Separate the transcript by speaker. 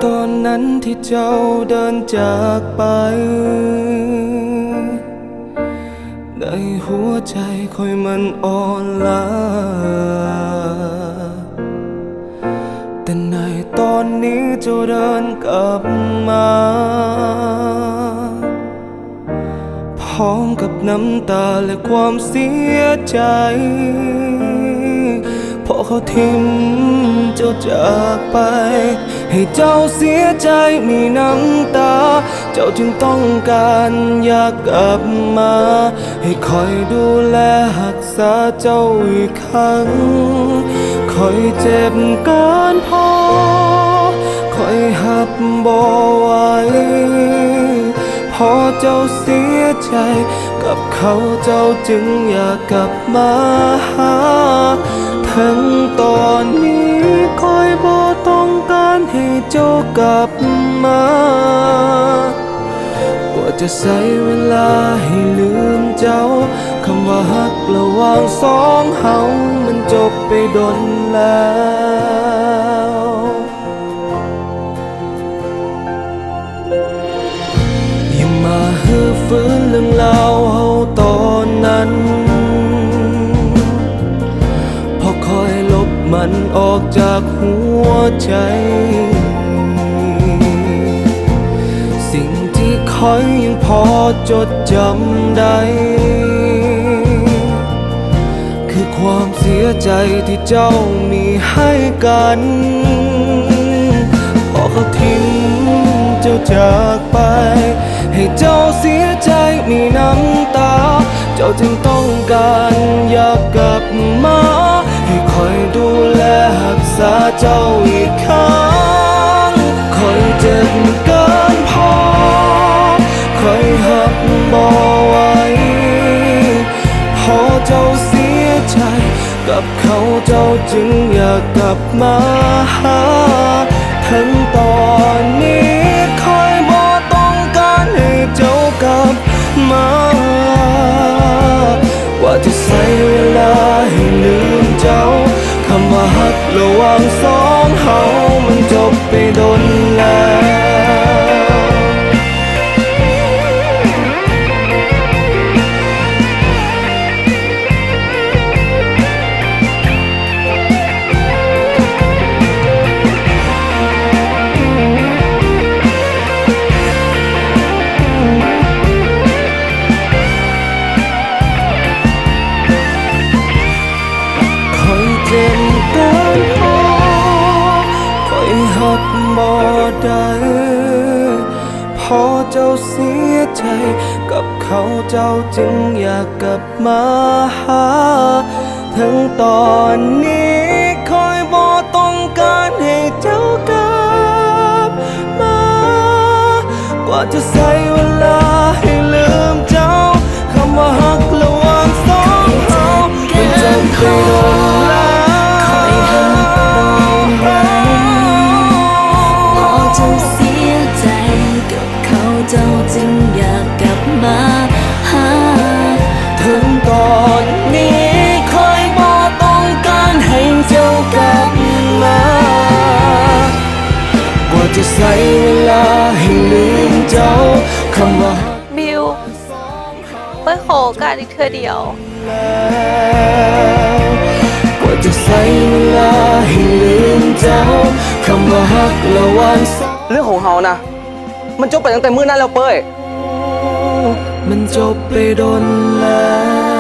Speaker 1: ตอนนั้นที่เจ้าเดินจากไปในหัวใจคอยมันอ่อนล้าแต่ในตอนนี้เจ้าเดินกลับมาพร้อมกับน้ำตาและความเสียใจเพราะเขาทิ้งเจ้าจากไปให้เจ้าเสียใจมีน้ำตาเจ้าจึงต้องการอยากกลับมาให้คอยดูแลรักษาเจ้าอีกครั้งคอยเจ็บกันพอคอยหับบ่ไหวพอเจ้าเสียใจกับเขาเจ้าจึงอยากกลับมาหาทั้งตอนนี้คอยบ่ต้องการให้เจ้ากลับมากว่าจะใช้เวลาให้ลืมเจ้าคำว่าฮักระหว่างสองเฮามันจบไปดนแล้วอย่ามาฮือฟื้นเรื่องราวเฮาตอนนั้นพอคอยลบมันออกจากหัวใจสิ่งที่คอยยังพอจดจำได้คือความเสียใจที่เจ้ามีให้กันพอเขาทิ้งเจ้าจากไปให้เจ้าเสียใจมีน้ำตาเจ้าจึงต้องการอยากกลับมาให้คอยดูแลรักษาเจ้าอีกครั้งคอยเจ็บเกินพอคอยหักบ่ไหวพอเจ้าเสียใจกับเขาเจ้าจึงอยากกลับมาหาทั้งตอนนี้คอยบ่ต้องการให้เจ้ากลับมากว่าจะใช้เวลาให้ลืมเจ้าคำว่าฮักระหว่างสองเฮามันจบไปดนแล้วบ่ได้พอเจ้าเสียใจกับเขาเจ้าจึงอยากกลับมาหาทั้งตอนนี้คอยบ่ต้องการให้เจ้ากลับมากว่าจะใช้เวลาให้ลืมเจ้าคำว่าฮักระหว่างสองเฮามันจบไปโดนแล้ว
Speaker 2: เจ้าจึงอยากกลับมาหา
Speaker 1: ถึงตอนนี้คอยบ่ต้องการให้เจ้ากลับมากว่าจะใช้เวลาให้ลืมเจ้าคำว่า
Speaker 3: บิวเปิ้ลขอโอกาสอีกเธอเดียว
Speaker 1: กว่าจะใช้เวลาให้ลืมเจ้าคำว่าฮักระหว่าง
Speaker 4: เรื่องของเฮานะมันจบไปตั้งแต่มื้อนั้นแล้วเป้ย
Speaker 1: มันจบไปดนแล้ว